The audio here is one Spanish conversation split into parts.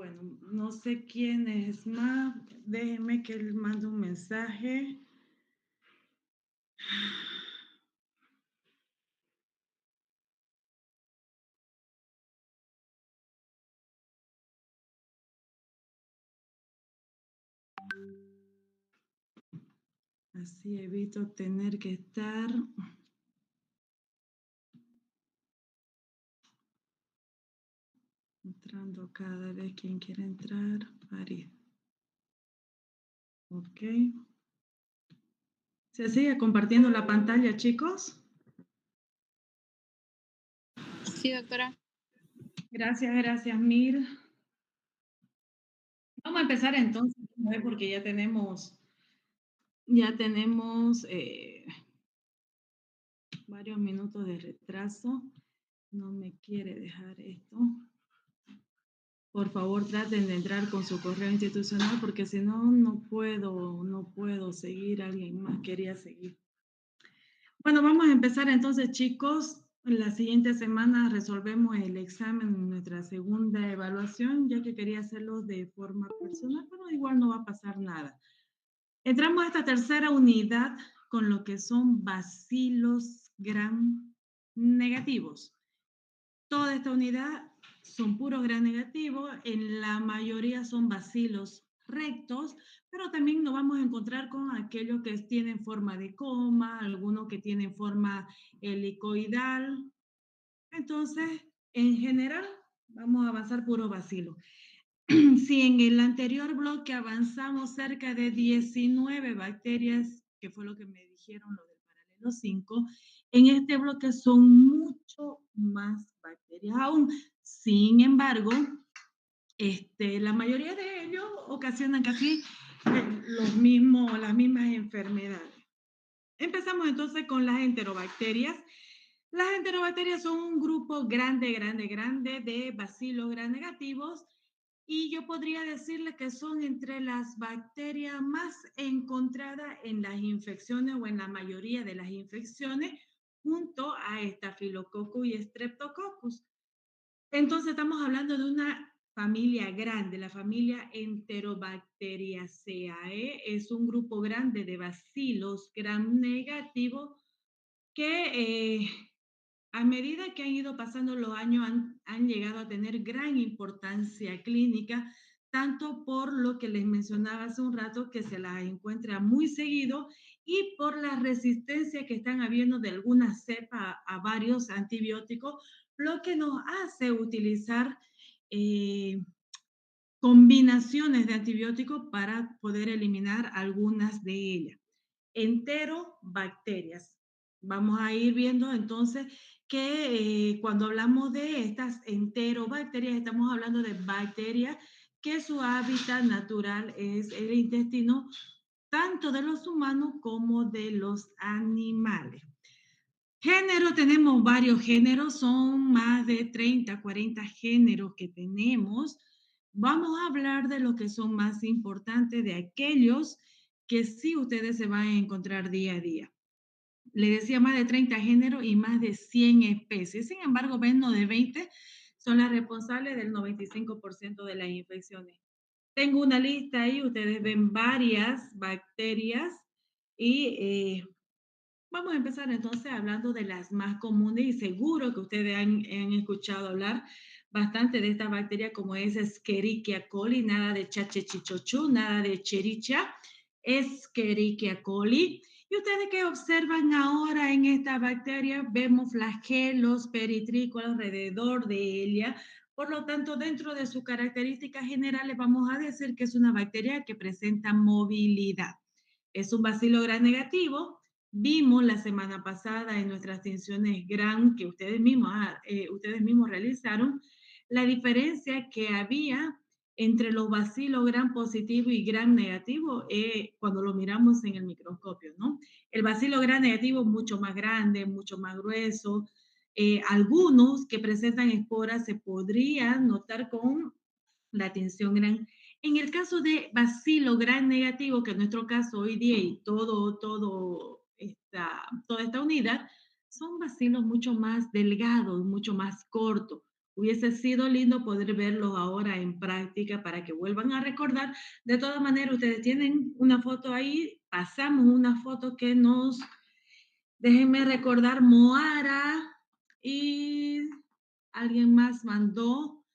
Bueno, no sé quién es más. Déjeme que le mande un mensaje. Así evito tener que estar entrando cada vez quien quiere entrar. París. Ok. ¿Se sigue compartiendo la pantalla, chicos? Sí, doctora. Gracias, gracias, Mir. Vamos a empezar entonces, porque ya tenemos varios minutos de retraso. No me quiere dejar esto. Por favor, traten de entrar con su correo institucional porque si no, no puedo seguir. Alguien más quería seguir. Bueno, vamos a empezar entonces, chicos. La siguiente semana resolvemos el examen, nuestra segunda evaluación, ya que quería hacerlo de forma personal, pero igual no va a pasar nada. Entramos a esta tercera unidad con lo que son bacilos gram negativos. Toda esta unidad son puros gram negativos, en la mayoría son bacilos rectos, pero también nos vamos a encontrar con aquellos que tienen forma de coma, algunos que tienen forma helicoidal. Entonces, en general, vamos a avanzar puro bacilo. Si en el anterior bloque avanzamos cerca de 19 bacterias, que fue lo que me dijeron lo del paralelo 5, en este bloque son mucho más bacterias aún. Sin embargo, la mayoría de ellos ocasionan casi las mismas enfermedades. Empezamos entonces con las enterobacterias. Las enterobacterias son un grupo grande, grande, grande de bacilos gram negativos y yo podría decirle que son entre las bacterias más encontradas en las infecciones o en la mayoría de las infecciones junto a Staphylococcus y Streptococcus. Entonces estamos hablando de una familia grande, la familia Enterobacteriaceae, es un grupo grande de bacilos gram negativos que a medida que han ido pasando los años han llegado a tener gran importancia clínica, tanto por lo que les mencionaba hace un rato, que se las encuentra muy seguido, y por la resistencia que están habiendo de algunas cepas a varios antibióticos, lo que nos hace utilizar eh, combinaciones de antibióticos para poder eliminar algunas de ellas. Enterobacterias. Vamos a ir viendo entonces que cuando hablamos de estas enterobacterias, estamos hablando de bacterias que su hábitat natural es el intestino, tanto de los humanos como de los animales. Género, tenemos varios géneros, son más de 30, 40 géneros que tenemos. Vamos a hablar de los que son más importantes, de aquellos que sí ustedes se van a encontrar día a día. Le decía más de 30 géneros y más de 100 especies. Sin embargo, menos de 20 son las responsables del 95% de las infecciones. Tengo una lista ahí, ustedes ven varias bacterias y vamos a empezar entonces hablando de las más comunes y seguro que ustedes han escuchado hablar bastante de esta bacteria como es Escherichia coli, nada de chachechichochu, nada de chericha, Escherichia coli. Y ustedes que observan ahora en esta bacteria, vemos flagelos peritrícolas alrededor de ella. Por lo tanto, dentro de sus características generales, vamos a decir que es una bacteria que presenta movilidad. Es un bacilo gram negativo. Vimos la semana pasada en nuestras tensiones GRAM que ustedes mismos realizaron, la diferencia que había entre los bacilos gram positivo y gram negativo cuando lo miramos en el microscopio, ¿no? El bacilo gram negativo es mucho más grande, mucho más grueso. Algunos que presentan esporas se podrían notar con la tensión gran. En el caso de bacilo gran negativo, que en nuestro caso hoy día y toda esta unidad, son bacilos mucho más delgados, mucho más cortos. Hubiese sido lindo poder verlos ahora en práctica para que vuelvan a recordar. De todas maneras, ustedes tienen una foto ahí, pasamos una foto que nos, déjenme recordar, Moara y alguien más mandó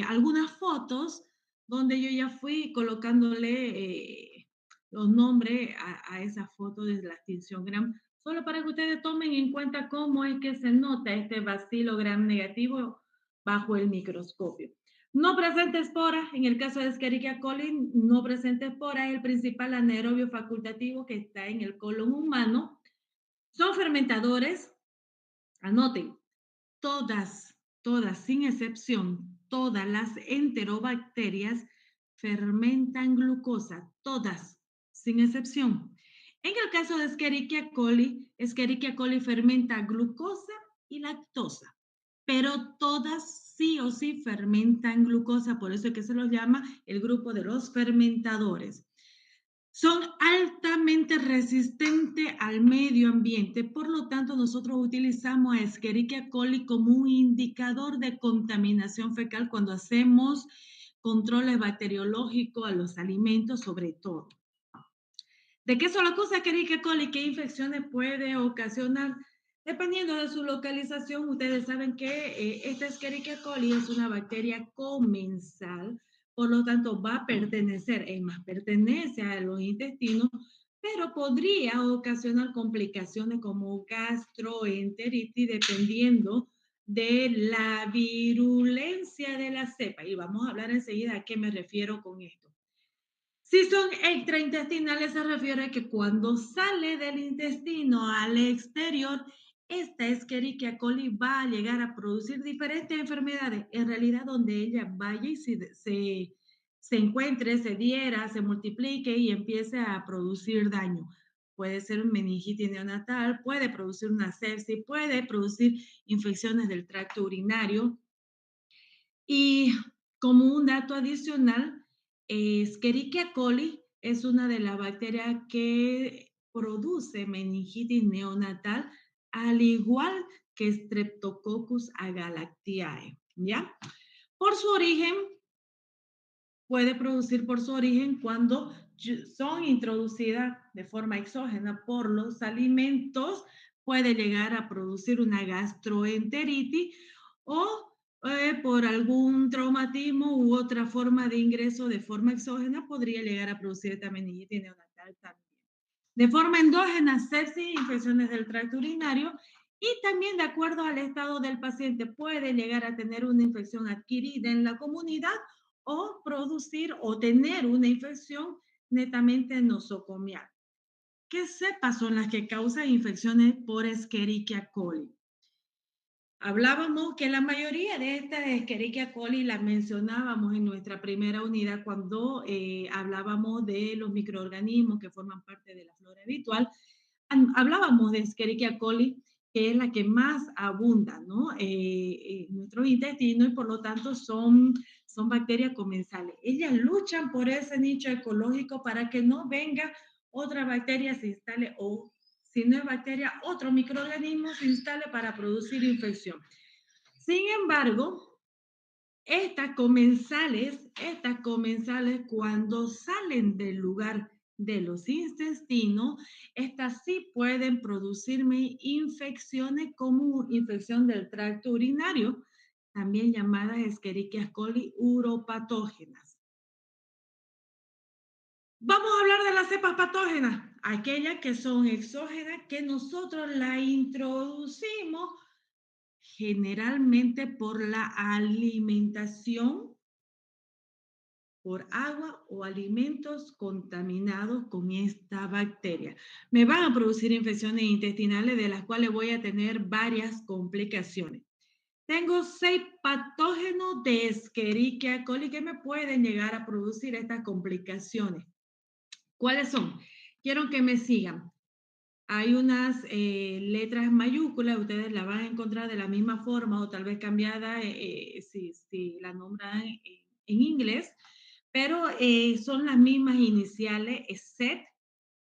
algunas fotos donde yo ya fui colocándole los nombres a esa foto de la extinción gram, solo para que ustedes tomen en cuenta cómo es que se nota este bacilo gram negativo bajo el microscopio. No presenta esporas, en el caso de Escherichia coli, no presenta esporas, es el principal anaerobio facultativo que está en el colon humano. Son fermentadores, anoten, todas, sin excepción, todas las enterobacterias fermentan glucosa, todas, sin excepción. En el caso de Escherichia coli fermenta glucosa y lactosa, pero todas sí o sí fermentan glucosa, por eso es que se los llama el grupo de los fermentadores. Son altamente resistentes al medio ambiente, por lo tanto nosotros utilizamos a Escherichia coli como un indicador de contaminación fecal cuando hacemos controles bacteriológicos a los alimentos sobre todo. ¿De qué son las cosas Escherichia coli? ¿Qué infecciones puede ocasionar? Dependiendo de su localización, ustedes saben que esta Escherichia coli es una bacteria comensal, por lo tanto va a pertenecer, es más, pertenece a los intestinos, pero podría ocasionar complicaciones como gastroenteritis dependiendo de la virulencia de la cepa. Y vamos a hablar enseguida a qué me refiero con esto. Si son extraintestinales, se refiere a que cuando sale del intestino al exterior, esta Escherichia coli va a llegar a producir diferentes enfermedades. En realidad, donde ella vaya y se encuentre, se diera, se multiplique y empiece a producir daño. Puede ser un meningitis neonatal, puede producir una sepsis, puede producir infecciones del tracto urinario, y como un dato adicional, Escherichia coli es una de las bacterias que produce meningitis neonatal, al igual que Streptococcus agalactiae, ¿ya? Por su origen, puede producir por su origen cuando son introducidas de forma exógena por los alimentos, puede llegar a producir una gastroenteritis o por algún traumatismo u otra forma de ingreso de forma exógena podría llegar a producir esta meningitis neonatal también. De forma endógena, sepsis, infecciones del tracto urinario y también de acuerdo al estado del paciente puede llegar a tener una infección adquirida en la comunidad o producir o tener una infección netamente nosocomial. ¿Qué cepas son las que causan infecciones por Escherichia coli? Hablábamos que la mayoría de estas Escherichia coli las mencionábamos en nuestra primera unidad cuando hablábamos de los microorganismos que forman parte de la flora habitual. Hablábamos de Escherichia coli, que es la que más abunda, ¿no? En nuestro intestino y por lo tanto son bacterias comensales. Ellas luchan por ese nicho ecológico para que no venga otra bacteria, se instale o si no es bacteria, otro microorganismo se instale para producir infección. Sin embargo, estas comensales cuando salen del lugar de los intestinos, estas sí pueden producirme infecciones como infección del tracto urinario, también llamadas Escherichia coli uropatógenas. Vamos a hablar de las cepas patógenas, aquellas que son exógenas, que nosotros la introducimos generalmente por la alimentación, por agua o alimentos contaminados con esta bacteria. Me van a producir infecciones intestinales de las cuales voy a tener varias complicaciones. Tengo 6 patógenos de Escherichia coli que me pueden llegar a producir estas complicaciones. ¿Cuáles son? Quiero que me sigan. Hay unas letras mayúsculas, ustedes la van a encontrar de la misma forma o tal vez cambiada si la nombran en inglés, pero son las mismas iniciales, SET,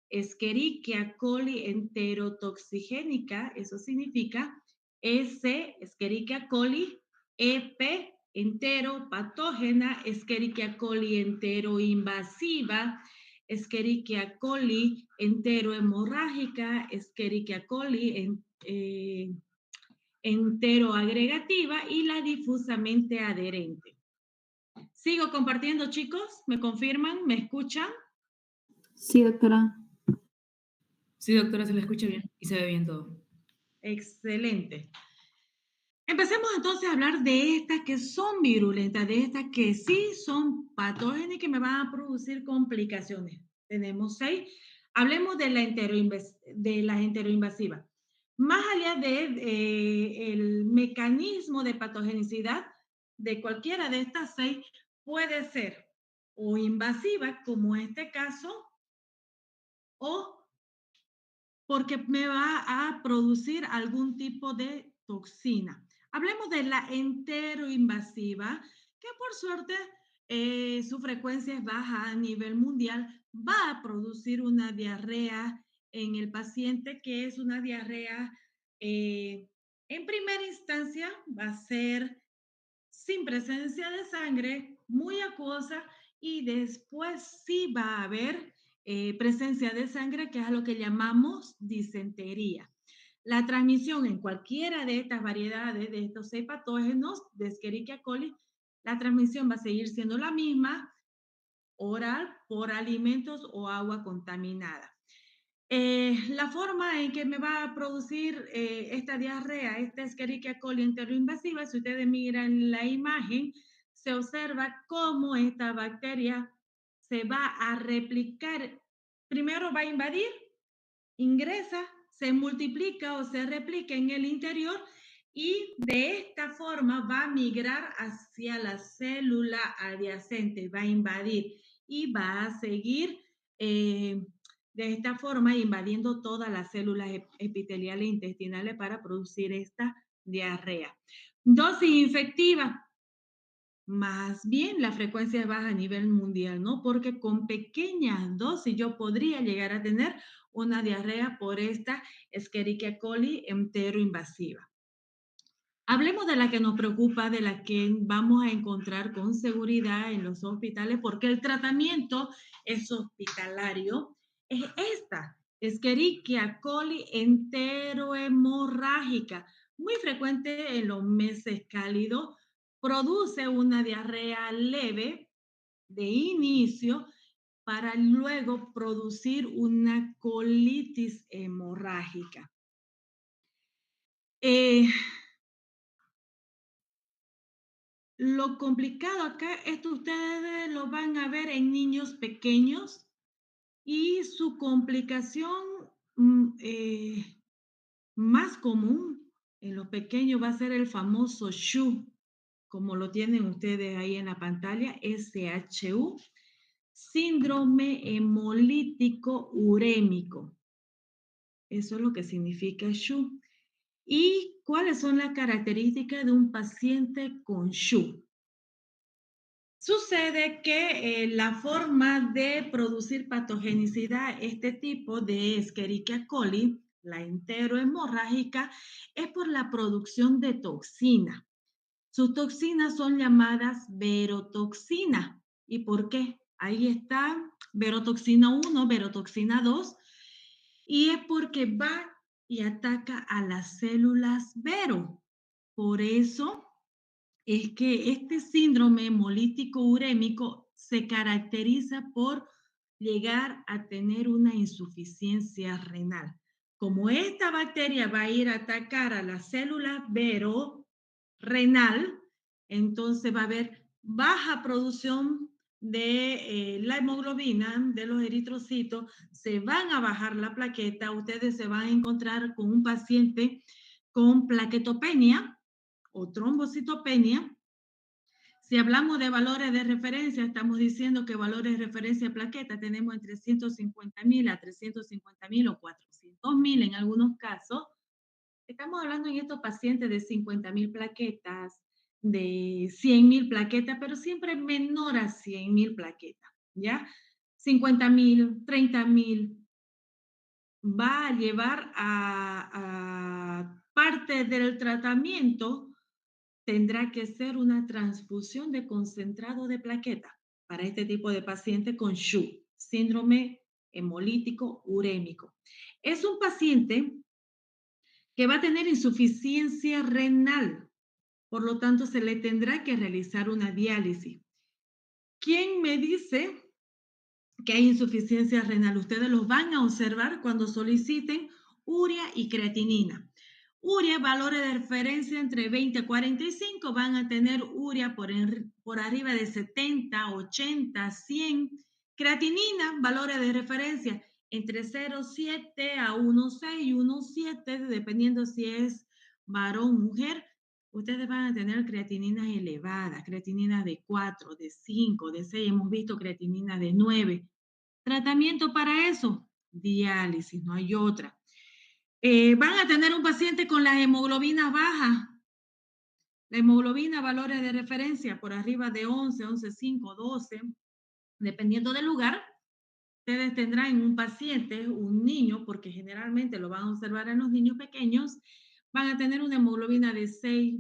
Escherichia coli enterotoxigénica, eso significa S, Escherichia coli EP enteropatógena, Escherichia coli enteroinvasiva, Escherichia coli enterohemorrágica, Escherichia coli enteroagregativa y la difusamente adherente. Sigo compartiendo, chicos. ¿Me confirman? ¿Me escuchan? Sí, doctora. Sí, doctora, se la escucha bien y se ve bien todo. Excelente. Empecemos entonces a hablar de estas que son virulentas, de estas que sí son patógenas y que me van a producir complicaciones. Tenemos 6. Hablemos de, de las enteroinvasivas. Más allá del el mecanismo de patogenicidad de cualquiera de estas 6, puede ser o invasiva, como este caso, o porque me va a producir algún tipo de toxina. Hablemos de la enteroinvasiva, que por suerte su frecuencia es baja a nivel mundial, va a producir una diarrea en el paciente, que es una diarrea, en primera instancia, va a ser sin presencia de sangre, muy acuosa, y después sí va a haber presencia de sangre, que es a lo que llamamos disentería. La transmisión en cualquiera de estas variedades, de estos 6 patógenos de Escherichia coli, la transmisión va a seguir siendo la misma, oral, por alimentos o agua contaminada. La forma en que me va a producir esta diarrea, esta Escherichia coli enteroinvasiva, si ustedes miran la imagen, se observa cómo esta bacteria se va a replicar. Primero va a invadir, ingresa, se multiplica o se replica en el interior y de esta forma va a migrar hacia la célula adyacente, va a invadir y va a seguir de esta forma invadiendo todas las células epiteliales intestinales para producir esta diarrea. Dosis infectiva. Más bien la frecuencia es baja a nivel mundial, ¿no? Porque con pequeñas dosis yo podría llegar a tener una diarrea por esta Escherichia coli enteroinvasiva. Hablemos de la que nos preocupa, de la que vamos a encontrar con seguridad en los hospitales, porque el tratamiento es hospitalario. Es esta, Escherichia coli enterohemorrágica, muy frecuente en los meses cálidos, produce una diarrea leve de inicio para luego producir una colitis hemorrágica. Lo complicado acá, esto ustedes lo van a ver en niños pequeños y su complicación más común en los pequeños va a ser el famoso SHU, como lo tienen ustedes ahí en la pantalla, SHU, síndrome hemolítico urémico. Eso es lo que significa SHU. ¿Y cuáles son las características de un paciente con SHU? Sucede que la forma de producir patogenicidad, este tipo de Escherichia coli, la enterohemorrágica, es por la producción de toxina. Sus toxinas son llamadas verotoxina. ¿Y por qué? Ahí está verotoxina 1, verotoxina 2, y es porque va y ataca a las células vero. Por eso es que este síndrome hemolítico urémico se caracteriza por llegar a tener una insuficiencia renal. Como esta bacteria va a ir a atacar a la célula vero renal, entonces va a haber baja producción de la hemoglobina, de los eritrocitos, se van a bajar la plaqueta, ustedes se van a encontrar con un paciente con plaquetopenia o trombocitopenia. Si hablamos de valores de referencia, estamos diciendo que valores de referencia de plaqueta tenemos entre 150.000 a 350.000 o 400.000 en algunos casos. Estamos hablando en estos pacientes de 50.000 plaquetas, de 100.000 plaquetas, pero siempre menor a 100.000 plaquetas, ¿ya? 50.000, 30.000 va a llevar a parte del tratamiento tendrá que ser una transfusión de concentrado de plaqueta para este tipo de paciente con SHU, síndrome hemolítico urémico. Es un paciente que va a tener insuficiencia renal, por lo tanto se le tendrá que realizar una diálisis. ¿Quién me dice que hay insuficiencia renal? Ustedes los van a observar cuando soliciten urea y creatinina. Urea, valores de referencia entre 20 y 45, van a tener urea por arriba de 70, 80, 100. Creatinina, valores de referencia entre 0,7 a 1,6 y 1,7, dependiendo si es varón o mujer. Ustedes van a tener creatininas elevadas, creatininas de 4, de 5, de 6, hemos visto creatininas de 9. Tratamiento para eso, diálisis, no hay otra. Van a tener un paciente con las hemoglobinas bajas, la hemoglobina, valores de referencia por arriba de 11, 11,5, 12, dependiendo del lugar. Ustedes tendrán en un paciente, un niño, porque generalmente lo van a observar en los niños pequeños, van a tener una hemoglobina de 6,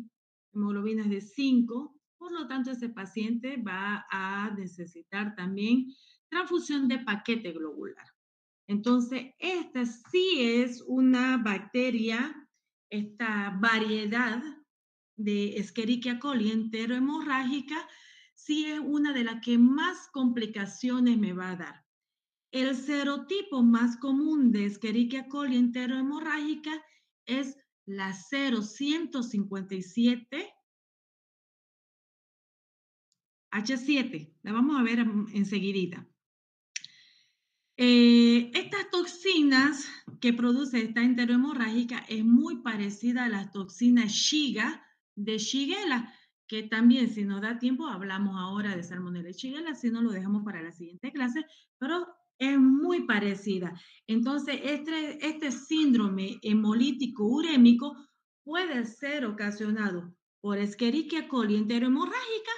hemoglobinas de 5, por lo tanto ese paciente va a necesitar también transfusión de paquete globular. Entonces, esta sí es una bacteria, esta variedad de Escherichia coli enterohemorrágica, sí es una de las que más complicaciones me va a dar. El serotipo más común de Escherichia coli enterohemorrágica es la 0157 H7. La vamos a ver enseguidita. Estas toxinas que produce esta enterohemorrágica es muy parecida a las toxinas Shiga de Shigella, que también, si nos da tiempo, hablamos ahora de Salmonella y Shigella, si no lo dejamos para la siguiente clase, pero es muy parecida. Entonces, este síndrome hemolítico urémico puede ser ocasionado por Escherichia coli enterohemorrágica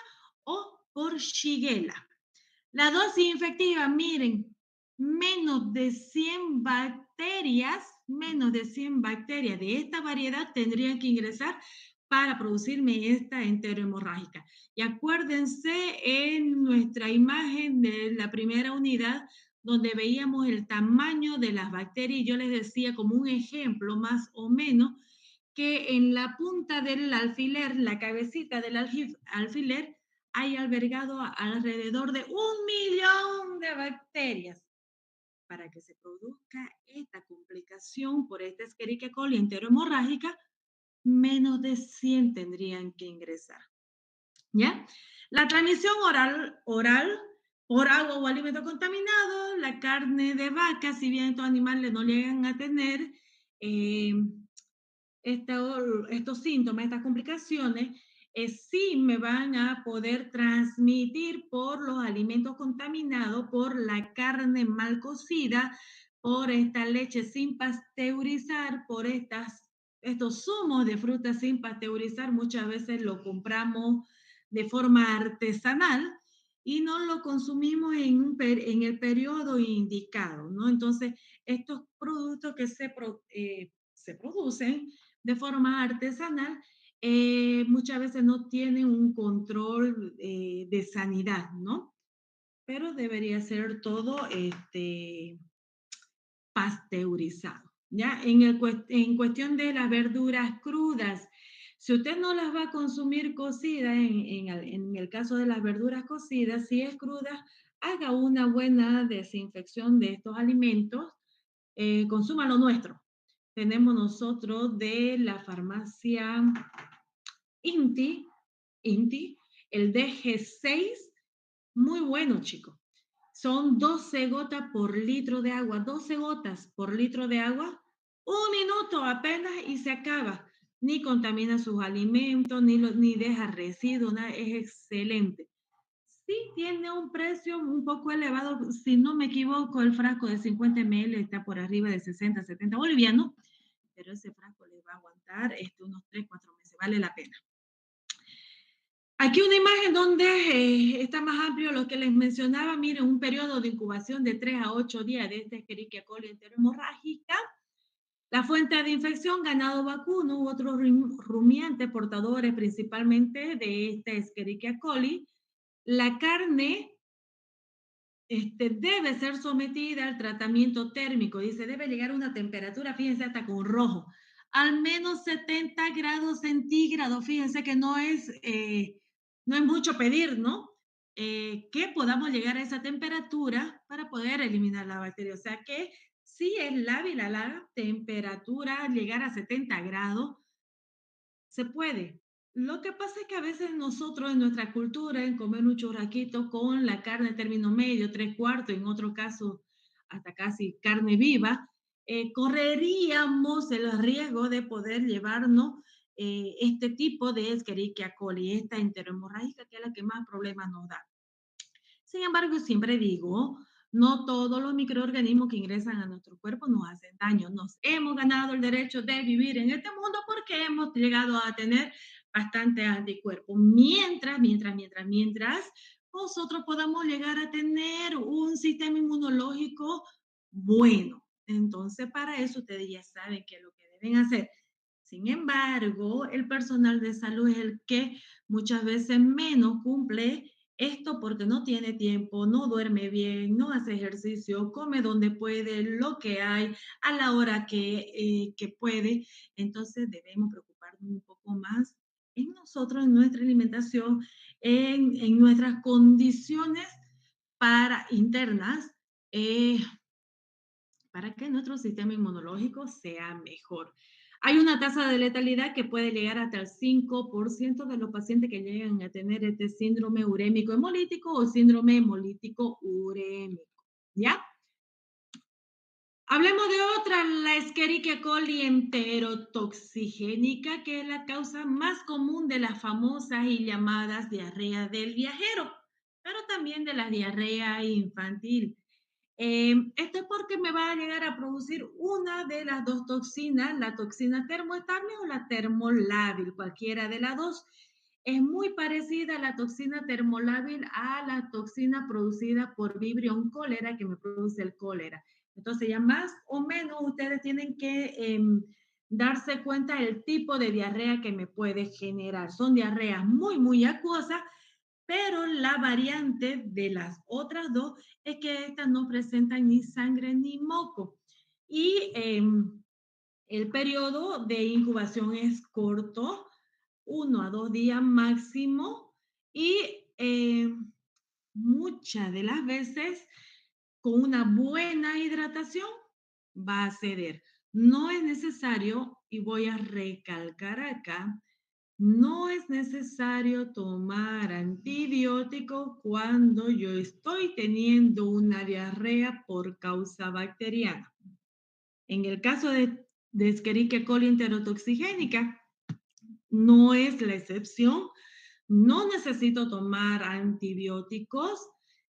o por Shigella. La dosis infectiva, miren, menos de 100 bacterias de esta variedad tendrían que ingresar para producirme esta enterohemorrágica. Y acuérdense en nuestra imagen de la primera unidad, donde veíamos el tamaño de las bacterias, y yo les decía como un ejemplo más o menos, que en la punta del alfiler, la cabecita del alfiler, hay albergado alrededor de 1 millón de bacterias. Para que se produzca esta complicación por esta Escherichia coli enterohemorrágica, menos de 100 tendrían que ingresar. ¿Ya? La transmisión oral por agua o alimento contaminado, la carne de vaca, si bien estos animales no llegan a tener estos síntomas, estas complicaciones, sí me van a poder transmitir por los alimentos contaminados, por la carne mal cocida, por esta leche sin pasteurizar, por estos zumos de frutas sin pasteurizar. Muchas veces lo compramos de forma artesanal y no lo consumimos en el periodo indicado, ¿no? Entonces, estos productos que se producen de forma artesanal, muchas veces no tienen un control de sanidad, ¿no? Pero debería ser todo pasteurizado, ¿ya? En cuestión de las verduras crudas, si usted no las va a consumir cocidas, en el caso de las verduras cocidas, si es cruda, haga una buena desinfección de estos alimentos, consuma lo nuestro. Tenemos nosotros de la farmacia Inti, el DG6, muy bueno, chicos. Son 12 gotas por litro de agua, 12 gotas por litro de agua, 1 minuto apenas y se acaba. Ni contamina sus alimentos, ni deja residuos, nada, es excelente. Sí, tiene un precio un poco elevado, si no me equivoco, el frasco de 50 ml está por arriba de 60, 70 bolivianos, pero ese frasco le va a aguantar unos 3, 4 meses, vale la pena. Aquí una imagen donde está más amplio lo que les mencionaba. Miren, un periodo de incubación de 3 a 8 días de esta Escherichia coli enterohemorrágica. La fuente de infección, ganado vacuno u otros rumiantes portadores principalmente de esta Escherichia coli. La carne debe ser sometida al tratamiento térmico, dice, debe llegar a una temperatura, fíjense, hasta con rojo, al menos 70 grados centígrados, fíjense que no es mucho pedir, ¿no? Que podamos llegar a esa temperatura para poder eliminar la bacteria. O sea que si es lábil a la temperatura, llegar a 70 grados, se puede. Lo que pasa es que a veces nosotros en nuestra cultura, en comer un churraquito con la carne término medio, tres cuartos, en otro caso hasta casi carne viva, correríamos el riesgo de poder llevarnos este tipo de Escherichia coli, esta enterohemorrágica, que es la que más problemas nos da. Sin embargo, siempre digo, no todos los microorganismos que ingresan a nuestro cuerpo nos hacen daño. Nos hemos ganado el derecho de vivir en este mundo porque hemos llegado a tener bastante anticuerpos. Mientras nosotros podamos llegar a tener un sistema inmunológico bueno. Entonces, para eso ustedes ya saben qué es lo que deben hacer. Sin embargo, el personal de salud es el que muchas veces menos cumple esto porque no tiene tiempo, no duerme bien, no hace ejercicio, come donde puede, lo que hay, a la hora que puede. Entonces debemos preocuparnos un poco más en nosotros, en nuestra alimentación, en nuestras condiciones internas, eh, para que nuestro sistema inmunológico sea mejor. Hay una tasa de letalidad que puede llegar hasta el 5% de los pacientes que llegan a tener este síndrome urémico hemolítico o síndrome hemolítico urémico. ¿Ya? Hablemos de otra, la Escherichia coli enterotoxigénica, que es la causa más común de las famosas y llamadas diarrea del viajero, pero también de la diarrea infantil. Esto es porque me va a llegar a producir una de las dos toxinas, la toxina termoestable o la termolábil, cualquiera de las dos. Es muy parecida la toxina termolábil a la toxina producida por Vibrio cólera, que me produce el cólera. Entonces, ya más o menos ustedes tienen que darse cuenta del tipo de diarrea que me puede generar. Son diarreas muy, muy acuosas, pero la variante de las otras dos es que estas no presentan ni sangre ni moco. Y el periodo de incubación es corto, 1 a 2 días máximo, y muchas de las veces con una buena hidratación va a ceder. No es necesario, y voy a recalcar acá, no es necesario tomar antibióticos cuando yo estoy teniendo una diarrea por causa bacteriana. En el caso de Escherichia coli enterotoxigénica, no es la excepción. No necesito tomar antibióticos.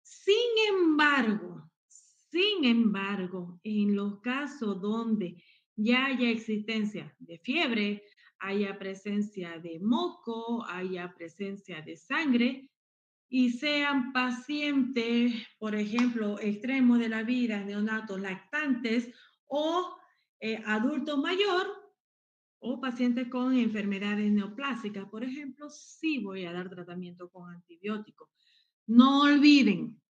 Sin embargo, en los casos donde ya haya existencia de fiebre, haya presencia de moco, haya presencia de sangre y sean pacientes, por ejemplo, extremos de la vida, neonatos lactantes o adulto mayor, o pacientes con enfermedades neoplásicas, por ejemplo, sí voy a dar tratamiento con antibióticos. No olviden,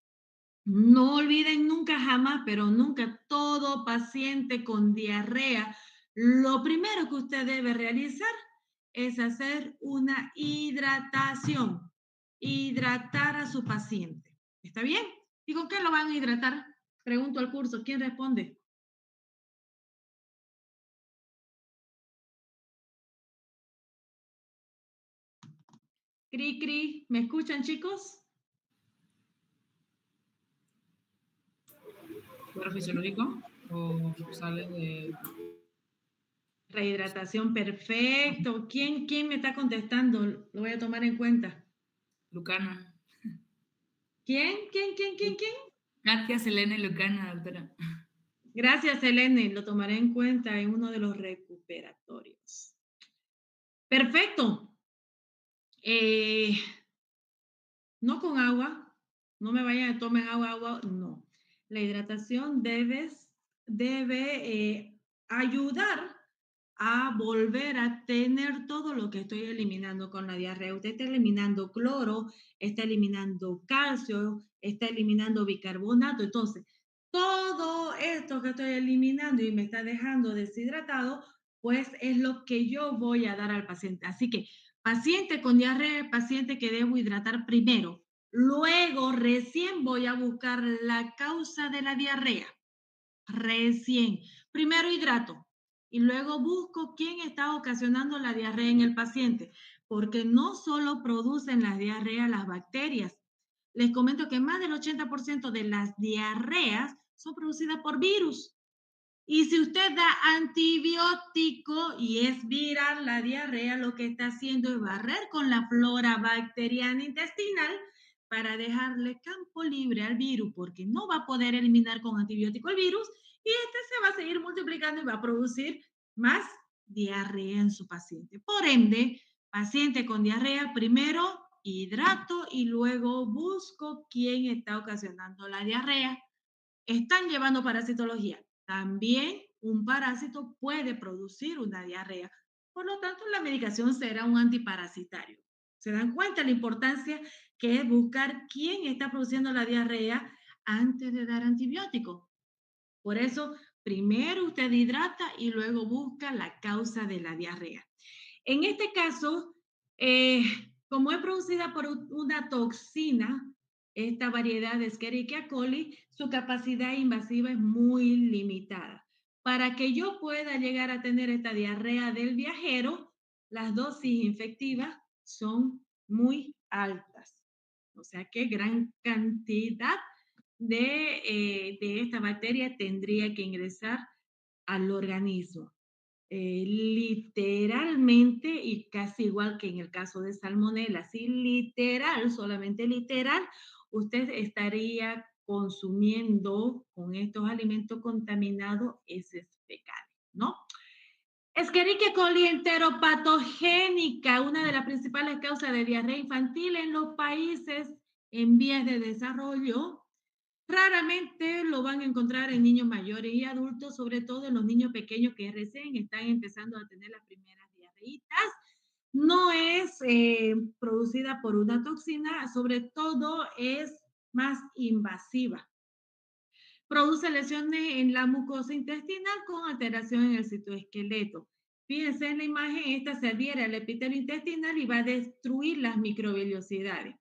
no olviden nunca jamás, pero nunca, todo paciente con diarrea, lo primero que usted debe realizar es hacer una hidratación, hidratar a su paciente. ¿Está bien? ¿Y con qué lo van a hidratar? Pregunto al curso, ¿quién responde? Cri, cri, ¿me escuchan, chicos? ¿Cuadro fisiológico o sale de Rehidratación, perfecto. ¿Quién me está contestando? Lo voy a tomar en cuenta. Lucana? ¿Quién? Katia Selene Lucana, doctora. Gracias, Elene. Lo tomaré en cuenta en uno de los recuperatorios. Perfecto. Eh, no con agua. No me vayan a tomar agua, no. La hidratación debe ayudar a volver a tener todo lo que estoy eliminando con la diarrea. Usted está eliminando cloro, está eliminando calcio, está eliminando bicarbonato. Entonces, todo esto que estoy eliminando y me está dejando deshidratado, pues es lo que yo voy a dar al paciente. Así que, paciente con diarrea, paciente que debo hidratar primero. Luego, recién voy a buscar la causa de la diarrea. Recién. Primero hidrato y luego busco quién está ocasionando la diarrea en el paciente, porque no solo producen las diarreas las bacterias. Les comento que más del 80% de las diarreas son producidas por virus. Y si usted da antibiótico y es viral la diarrea, lo que está haciendo es barrer con la flora bacteriana intestinal para dejarle campo libre al virus, porque no va a poder eliminar con antibiótico el virus y este se va a seguir multiplicando y va a producir más diarrea en su paciente. Por ende, paciente con diarrea, primero hidrato y luego busco quién está ocasionando la diarrea. Están llevando parasitología. También un parásito puede producir una diarrea. Por lo tanto, la medicación será un antiparasitario. ¿Se dan cuenta la importancia que es buscar quién está produciendo la diarrea antes de dar antibiótico? Por eso, primero usted hidrata y luego busca la causa de la diarrea. En este caso, eh, como es producida por una toxina, esta variedad de Escherichia coli, su capacidad invasiva es muy limitada. Para que yo pueda llegar a tener esta diarrea del viajero, las dosis infectivas son muy altas. O sea que gran cantidad de esta bacteria tendría que ingresar al organismo. Literalmente, y casi igual que en el caso de salmonela, sí, literal, solamente literal, usted estaría consumiendo con estos alimentos contaminados heces fecales, ¿no? Escherichia coli enteropatogénica, una de las principales causas de diarrea infantil en los países en vías de desarrollo. Raramente lo van a encontrar en niños mayores y adultos, sobre todo en los niños pequeños que recién están empezando a tener las primeras diarreitas. No es producida por una toxina, sobre todo es más invasiva. Produce lesiones en la mucosa intestinal con alteración en el citoesqueleto. Fíjense en la imagen, esta se adhiere al epitelio intestinal y va a destruir las microvellosidades.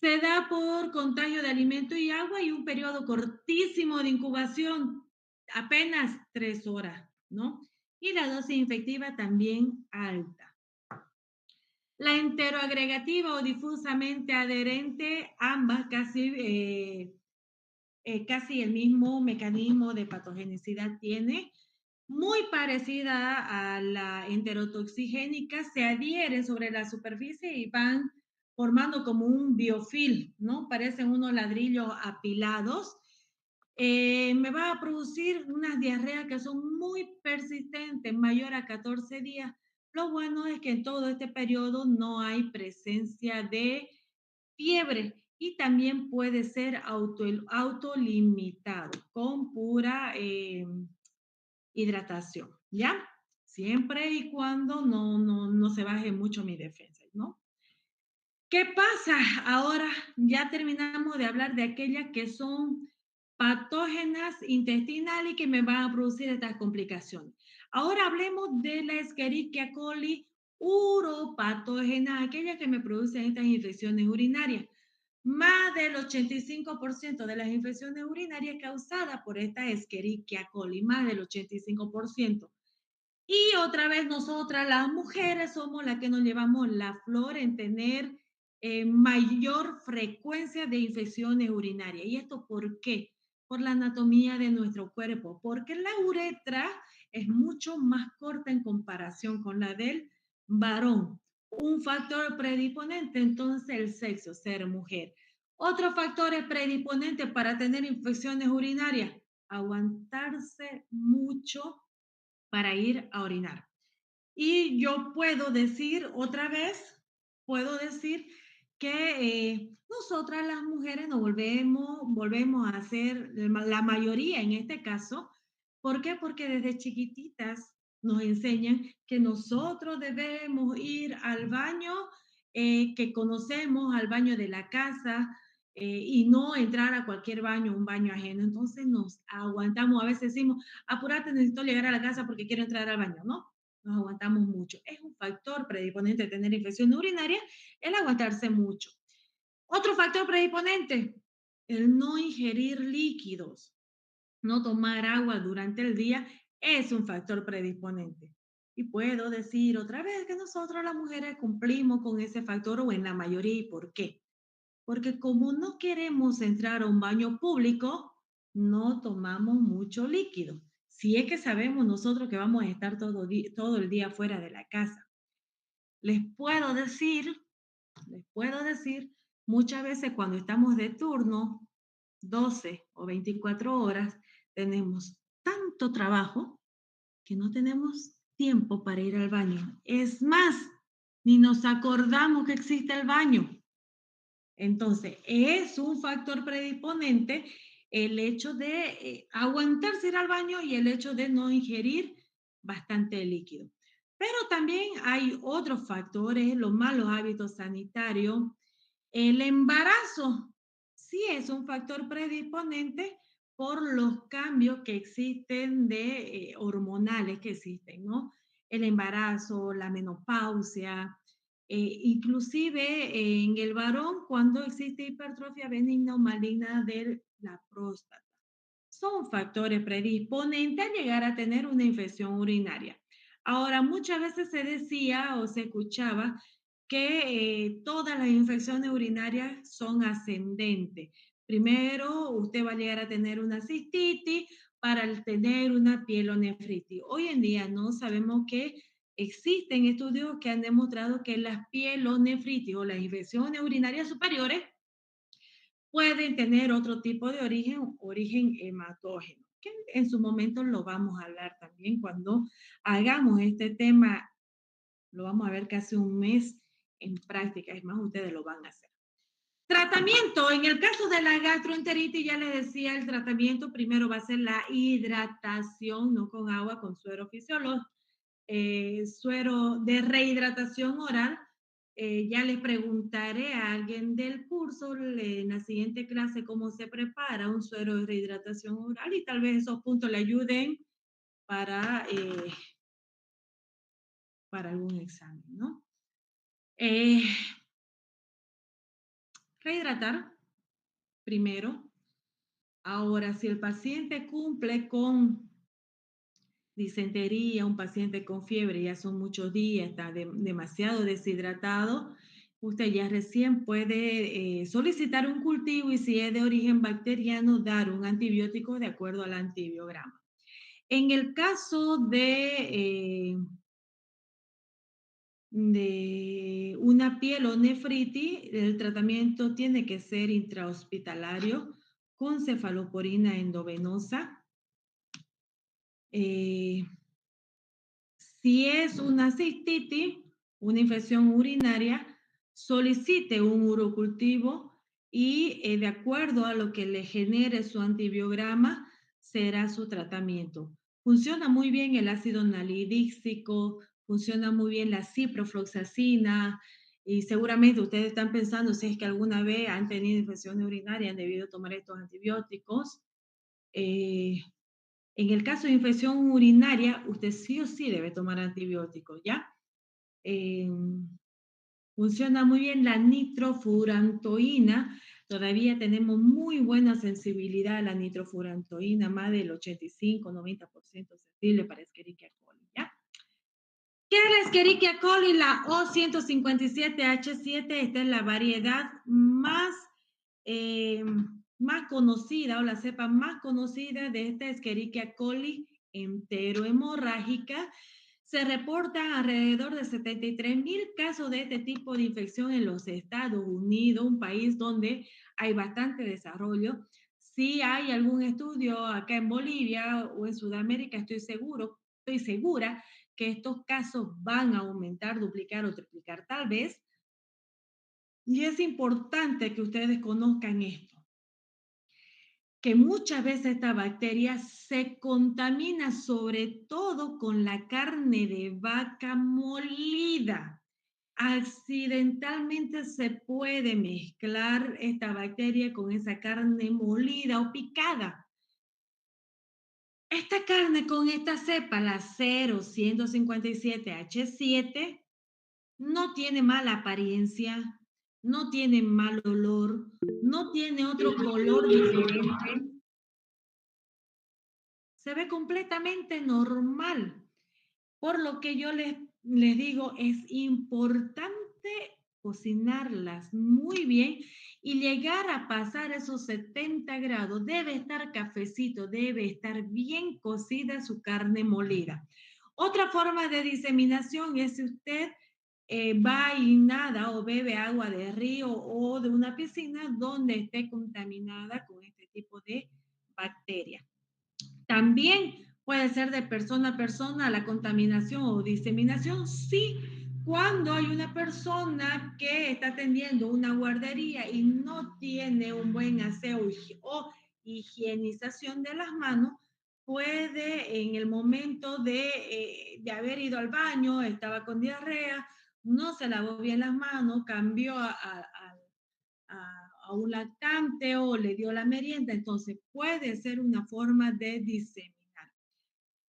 Se da por contagio de alimento y agua y un periodo cortísimo de incubación, apenas 3 horas, ¿no? Y la dosis infectiva también alta. La enteroagregativa o difusamente adherente, ambas casi el mismo mecanismo de patogenicidad tiene, muy parecida a la enterotoxigénica, se adhieren sobre la superficie y van formando como un biofilm, ¿no? Parecen unos ladrillos apilados. Me va a producir unas diarreas que son muy persistentes, mayor a 14 días. Lo bueno es que en todo este periodo no hay presencia de fiebre y también puede ser autolimitado con pura hidratación, ¿ya? Siempre y cuando no se baje mucho mi defensa, ¿no? ¿Qué pasa? Ahora ya terminamos de hablar de aquellas que son patógenas intestinales y que me van a producir estas complicaciones. Ahora hablemos de la Escherichia coli uropatógena, aquella que me producen estas infecciones urinarias. Más del 85% de las infecciones urinarias causadas por esta Escherichia coli, más del 85%. Y otra vez nosotras las mujeres somos las que nos llevamos la flor en tener mayor frecuencia de infecciones urinarias. ¿Y esto por qué? Por la anatomía de nuestro cuerpo, porque la uretra es mucho más corta en comparación con la del varón. Un factor predisponente, entonces, el sexo, ser mujer. Otro factor predisponente para tener infecciones urinarias, aguantarse mucho para ir a orinar. Y yo puedo decir otra vez, puedo decir que nosotras las mujeres nos volvemos a hacer, la mayoría en este caso, ¿Por qué? Porque desde chiquititas nos enseñan que nosotros debemos ir al baño que conocemos, al baño de la casa, y no entrar a cualquier baño, un baño ajeno. Entonces nos aguantamos, a veces decimos, apúrate, necesito llegar a la casa porque quiero entrar al baño, ¿no? Nos aguantamos mucho. Es un factor predisponente a tener infección urinaria el aguantarse mucho. Otro factor predisponente, el no ingerir líquidos, no tomar agua durante el día es un factor predisponente. Y puedo decir otra vez que nosotros las mujeres cumplimos con ese factor o en la mayoría. ¿Y por qué? Porque como no queremos entrar a un baño público, no tomamos mucho líquido. Si es que sabemos nosotros que vamos a estar todo el día fuera de la casa. Les puedo decir Les puedo decir, muchas veces cuando estamos de turno, 12 o 24 horas, tenemos tanto trabajo que no tenemos tiempo para ir al baño. Es más, ni nos acordamos que existe el baño. Entonces, es un factor predisponente el hecho de aguantarse ir al baño y el hecho de no ingerir bastante líquido. Pero también hay otros factores, los malos hábitos sanitarios. El embarazo sí es un factor predisponente por los cambios que existen de hormonales que existen, ¿no? El embarazo, la menopausia, inclusive en el varón cuando existe hipertrofia benigna o maligna de la próstata. Son factores predisponentes a llegar a tener una infección urinaria. Ahora, muchas veces se decía o se escuchaba que todas las infecciones urinarias son ascendentes. Primero, usted va a llegar a tener una cistitis para tener una pielonefritis. Hoy en día no sabemos que existen estudios que han demostrado que las pielonefritis o las infecciones urinarias superiores pueden tener otro tipo de origen hematógeno, que en su momento lo vamos a hablar también cuando hagamos este tema. Lo vamos a ver casi un mes en práctica, es más, ustedes lo van a hacer. Tratamiento, en el caso de la gastroenteritis, ya les decía, el tratamiento primero va a ser la hidratación, no con agua, con suero fisiológico, suero de rehidratación oral. Ya les preguntaré a alguien del curso en la siguiente clase cómo se prepara un suero de rehidratación oral y tal vez esos puntos le ayuden para, eh, para algún examen, ¿no? Eh, Rehidratar primero. Ahora, si el paciente cumple con disentería, un paciente con fiebre, ya son muchos días, está demasiado deshidratado, usted ya recién puede solicitar un cultivo y si es de origen bacteriano, dar un antibiótico de acuerdo al antibiograma. En el caso de una pielonefritis, el tratamiento tiene que ser intrahospitalario con cefalosporina endovenosa. Eh, si es una cistitis, una infección urinaria, solicite un urocultivo y de acuerdo a lo que le genere su antibiograma, será su tratamiento. Funciona muy bien el ácido nalidíxico, funciona muy bien la ciprofloxacina y seguramente ustedes están pensando si es que alguna vez han tenido infección urinaria, han debido tomar estos antibióticos. Eh, en el caso de infección urinaria, usted sí o sí debe tomar antibióticos, ¿ya? Eh, Funciona muy bien la nitrofurantoína. Todavía tenemos muy buena sensibilidad a la nitrofurantoína, más del 85-90% sensible para Escherichia coli, ¿ya? ¿Qué es la Escherichia coli? La O157H7, esta es la variedad eh, más conocida o la cepa más conocida de esta Escherichia coli enterohemorrágica. Se reportan alrededor de 73,000 casos de este tipo de infección en los Estados Unidos, un país donde hay bastante desarrollo. Si hay algún estudio acá en Bolivia o en Sudamérica, estoy segura que estos casos van a aumentar, duplicar o triplicar tal vez. Y es importante que ustedes conozcan esto. que muchas veces esta bacteria se contamina sobre todo con la carne de vaca molida. Accidentalmente se puede mezclar esta bacteria con esa carne molida o picada. Esta carne con esta cepa, la 0157H7, no tiene mala apariencia, no tiene mal olor, no tiene otro color diferente, se ve completamente normal. Por lo que yo les digo, es importante cocinarlas muy bien y llegar a pasar esos 70 grados. Debe estar cafecito, debe estar bien cocida su carne molida. Otra forma de diseminación es si usted va y nada o bebe agua de río o de una piscina donde esté contaminada con este tipo de bacterias. También puede ser de persona a persona la contaminación o diseminación, sí, cuando hay una persona que está atendiendo una guardería y no tiene un buen aseo o higienización de las manos, puede en el momento de haber ido al baño, estaba con diarrea, no se lavó bien las manos, cambió a un lactante o le dio la merienda, entonces puede ser una forma de diseminar.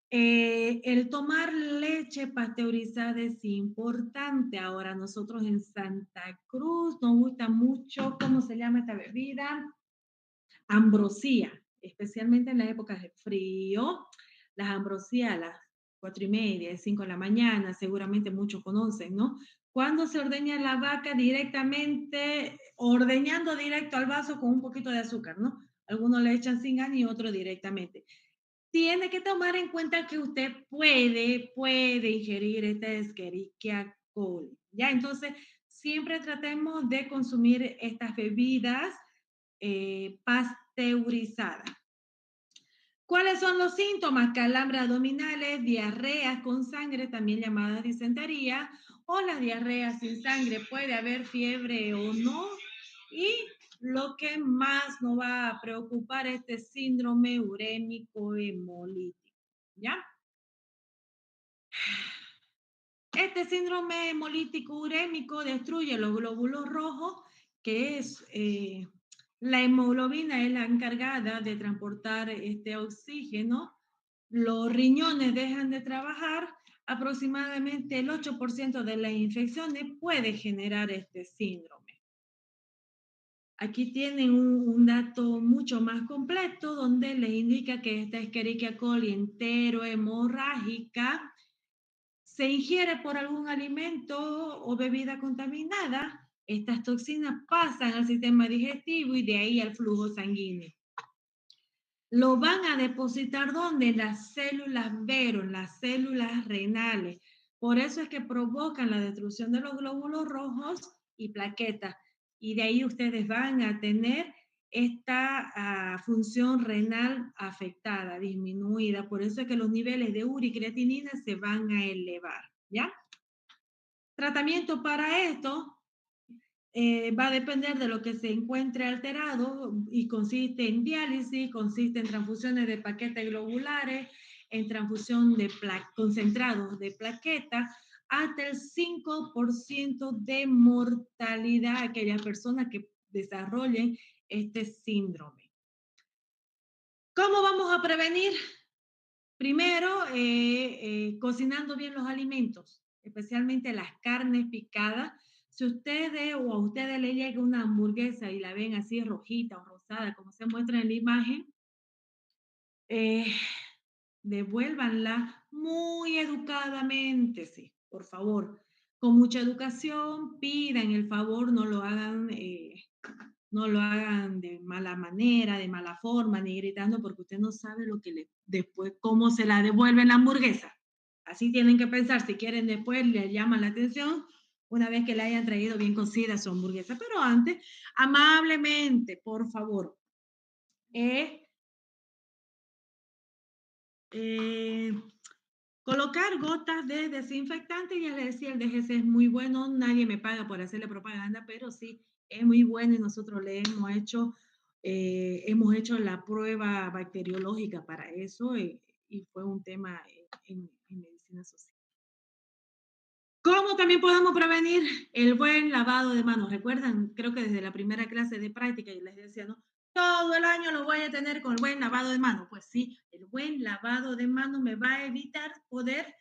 El tomar leche pasteurizada es importante. Ahora nosotros en Santa Cruz nos gusta mucho, ¿cómo se llama esta bebida? Ambrosía, especialmente en las épocas de frío. Las ambrosías a las 4:30, 5 de la mañana, seguramente muchos conocen, ¿no? Cuando se ordeña la vaca directamente, ordeñando directo al vaso con un poquito de azúcar, ¿no? Algunos le echan sin gas y otros directamente. Tiene que tomar en cuenta que usted puede ingerir esta Escherichia coli, ¿ya? Entonces, siempre tratemos de consumir estas bebidas pasteurizadas. ¿Cuáles son los síntomas? Calambres abdominales, diarreas con sangre, también llamadas disentería, o la diarrea sin sangre. Puede haber fiebre o no. Y lo que más nos va a preocupar es este síndrome urémico hemolítico. ¿Ya? Este síndrome hemolítico urémico destruye los glóbulos rojos, que es la hemoglobina, es la encargada de transportar este oxígeno. Los riñones dejan de trabajar. Aproximadamente el 8% de las infecciones puede generar este síndrome. Aquí tienen un dato mucho más completo donde les indica que esta Escherichia coli entero hemorrágica se ingiere por algún alimento o bebida contaminada. Estas toxinas pasan al sistema digestivo y de ahí al flujo sanguíneo. Lo van a depositar ¿dónde? En las células Vero, en las células renales. Por eso es que provocan la destrucción de los glóbulos rojos y plaquetas. Y de ahí ustedes van a tener esta función renal afectada, disminuida. Por eso es que los niveles de uricreatinina se van a elevar, ¿ya? Tratamiento para esto va a depender de lo que se encuentre alterado y consiste en diálisis, consiste en transfusiones de paquetes globulares, en transfusión de concentrados de plaquetas, hasta el 5% de mortalidad a aquellas personas que desarrollen este síndrome. ¿Cómo vamos a prevenir? Primero, cocinando bien los alimentos, especialmente las carnes picadas. Si ustedes o a ustedes les llega una hamburguesa y la ven así rojita o rosada, como se muestra en la imagen, eh, devuélvanla muy educadamente, sí, por favor. Con mucha educación, pidan el favor, no lo hagan de mala manera, de mala forma, ni gritando, porque usted no sabe lo que después, cómo se la devuelven la hamburguesa. Así tienen que pensar, si quieren después le llaman la atención una vez que le hayan traído bien cocida su hamburguesa. Pero antes, amablemente, por favor, eh, eh, colocar gotas de desinfectante. Ya les decía, el DGC es muy bueno, nadie me paga por hacerle propaganda, pero sí, es muy bueno y nosotros le hemos hecho hemos hecho la prueba bacteriológica para eso y fue un tema en medicina social. ¿Cómo también podemos prevenir el buen lavado de manos? Recuerdan, creo que desde la primera clase de práctica y les decía, ¿no? Todo el año lo voy a tener con el buen lavado de manos. Pues sí, el buen lavado de manos me va a evitar poder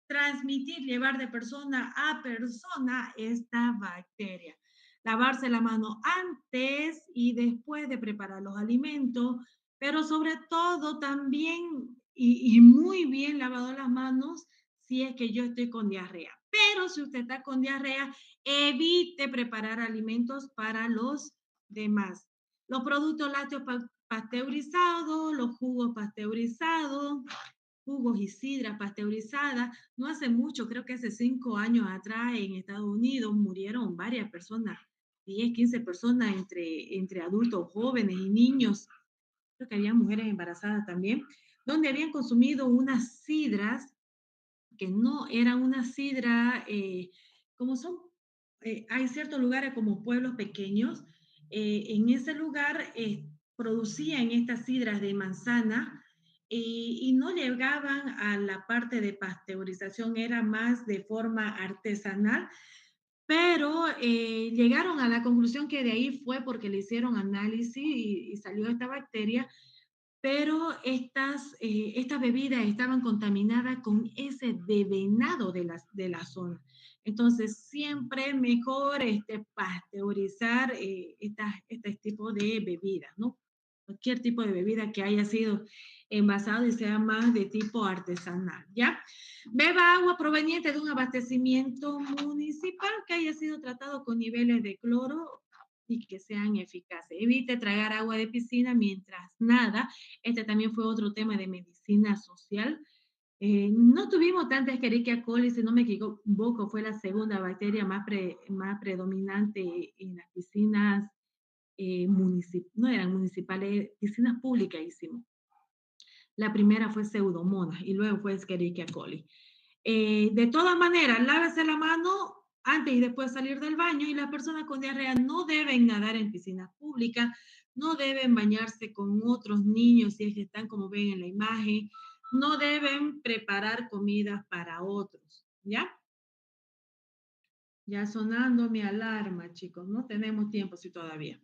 transmitir, llevar de persona a persona esta bacteria. Lavarse la mano antes y después de preparar los alimentos, pero sobre todo también y muy bien lavado las manos si es que yo estoy con diarrea. Pero si usted está con diarrea, evite preparar alimentos para los demás. Los productos lácteos pasteurizados, los jugos pasteurizados, jugos y sidra pasteurizada. No hace mucho, creo que hace 5 años atrás en Estados Unidos murieron varias personas, 10, 15 personas entre adultos jóvenes y niños. Creo que había mujeres embarazadas también, donde habían consumido unas sidras que no era una sidra, como son, hay ciertos lugares como pueblos pequeños, en ese lugar producían estas sidras de manzana y no llegaban a la parte de pasteurización, era más de forma artesanal, pero llegaron a la conclusión que de ahí fue porque le hicieron análisis y salió esta bacteria, pero estas bebidas estaban contaminadas con ese de venado de la zona. Entonces, siempre mejor pasteurizar este tipo de bebidas, ¿no? Cualquier tipo de bebida que haya sido envasado y sea más de tipo artesanal, ¿ya? Beba agua proveniente de un abastecimiento municipal que haya sido tratado con niveles de cloro y que sean eficaces. Evite tragar agua de piscina mientras nada. Este también fue otro tema de medicina social. No tuvimos tanta Escherichia coli, si no me equivoco, fue la segunda bacteria más predominante en las piscinas no eran municipales, piscinas públicas hicimos. La primera fue Pseudomonas y luego fue Escherichia coli. De todas maneras, lávese la mano antes y después de salir del baño y las personas con diarrea no deben nadar en piscinas públicas, no deben bañarse con otros niños si es que están como ven en la imagen, no deben preparar comidas para otros, ¿ya? Ya sonando mi alarma, chicos, no tenemos tiempo si todavía.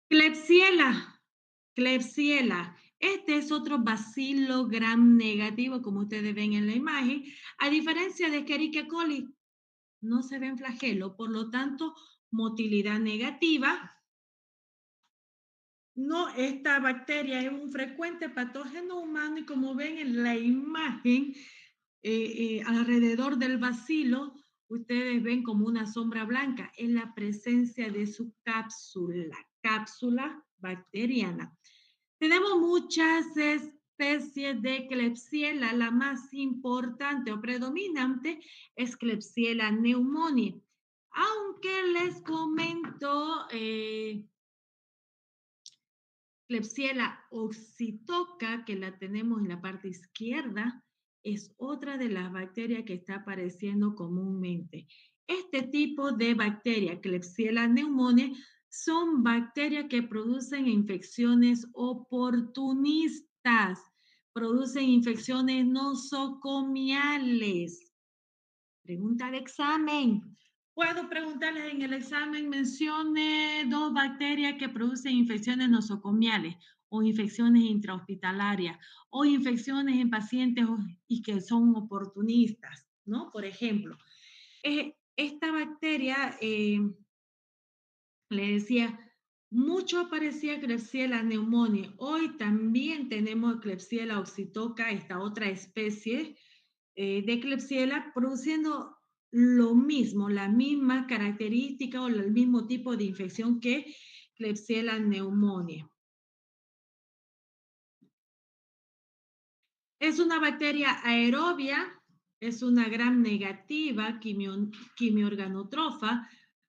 Klebsiella, Klebsiella. Este es otro bacilo gram negativo, como ustedes ven en la imagen. A diferencia de Escherichia coli, no se ven flagelo, por lo tanto, motilidad negativa. No, esta bacteria es un frecuente patógeno humano y como ven en la imagen, alrededor del bacilo, ustedes ven como una sombra blanca, es la presencia de su cápsula bacteriana. Tenemos muchas especies de Klebsiella, la más importante o predominante es Klebsiella pneumoniae. Aunque les comento, Klebsiella oxytoca, que la tenemos en la parte izquierda, es otra de las bacterias que está apareciendo comúnmente. Este tipo de bacteria, Klebsiella pneumoniae, son bacterias que producen infecciones oportunistas, producen infecciones nosocomiales. Pregunta de examen. Puedo preguntarles en el examen, mencione 2 bacterias que producen infecciones nosocomiales o infecciones intrahospitalarias o infecciones en pacientes y que son oportunistas, ¿no? Por ejemplo, esta bacteria, le decía, mucho parecía Klebsiella pneumoniae. Hoy también tenemos Klebsiella oxytoca, esta otra especie de Klebsiella, produciendo lo mismo, la misma característica o el mismo tipo de infección que Klebsiella pneumoniae. Es una bacteria aerobia, es una gram negativa, quimiorganotrofa.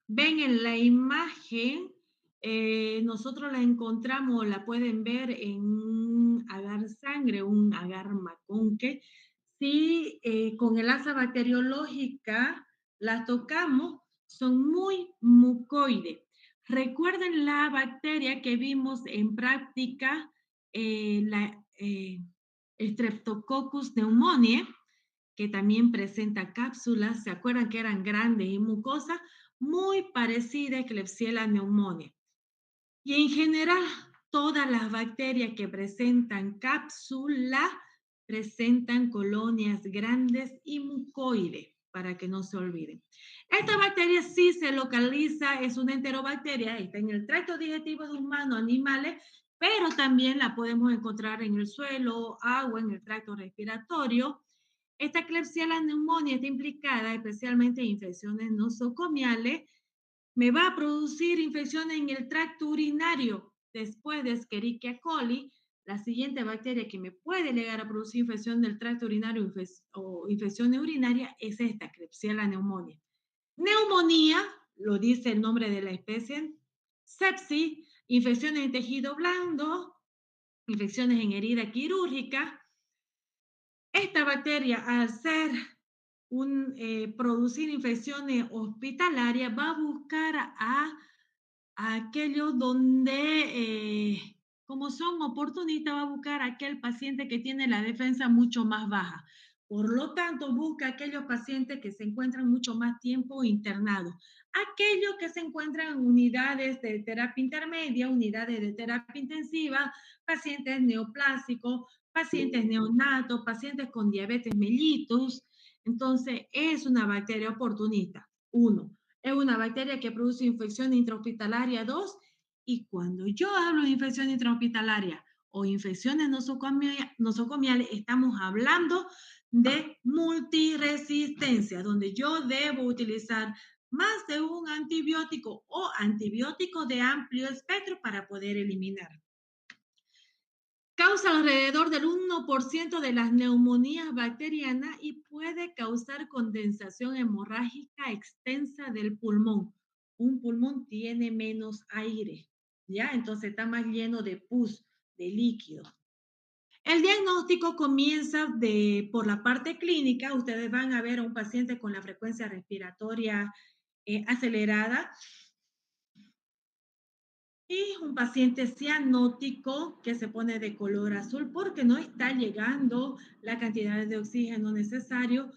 Ven en la imagen, nosotros la encontramos, la pueden ver en un agar sangre, un agar maconque. Si con el asa bacteriológica la tocamos, son muy mucoides. Recuerden la bacteria que vimos en práctica, la Streptococcus pneumoniae, que también presenta cápsulas, ¿se acuerdan que eran grandes y mucosas? Muy parecida a Klebsiella pneumoniae. Y en general, todas las bacterias que presentan cápsula presentan colonias grandes y mucoides, para que no se olviden. Esta bacteria sí se localiza, es una enterobacteria, está en el tracto digestivo de humanos, animales, pero también la podemos encontrar en el suelo, agua, en el tracto respiratorio. Esta Klebsiella pneumoniae está implicada especialmente en infecciones nosocomiales, me va a producir infección en el tracto urinario. Después de Escherichia coli, la siguiente bacteria que me puede llegar a producir infección del tracto urinario o infección urinaria es esta, Klebsiella pneumoniae. Neumonía, lo dice el nombre de la especie, sepsis, infecciones en tejido blando, infecciones en herida quirúrgica. Esta bacteria, al ser producir infecciones hospitalarias, va a buscar a aquellos donde, como son oportunistas, va a buscar a aquel paciente que tiene la defensa mucho más baja. Por lo tanto, busca a aquellos pacientes que se encuentran mucho más tiempo internados. Aquellos que se encuentran en unidades de terapia intermedia, unidades de terapia intensiva, pacientes neoplásicos, pacientes neonatos, pacientes con diabetes mellitus. Entonces, es una bacteria oportunista. Uno, es una bacteria que produce infección intrahospitalaria. Dos, y cuando yo hablo de infección intrahospitalaria o infecciones nosocomiales, estamos hablando de multiresistencia, donde yo debo utilizar más de un antibiótico o antibiótico de amplio espectro para poder eliminar. Causa alrededor del 1% de las neumonías bacterianas y puede causar condensación hemorrágica extensa del pulmón. Un pulmón tiene menos aire, ¿ya? Entonces está más lleno de pus, de líquido. El diagnóstico comienza por la parte clínica. Ustedes van a ver a un paciente con la frecuencia respiratoria acelerada, y un paciente cianótico que se pone de color azul porque no está llegando la cantidad de oxígeno necesario.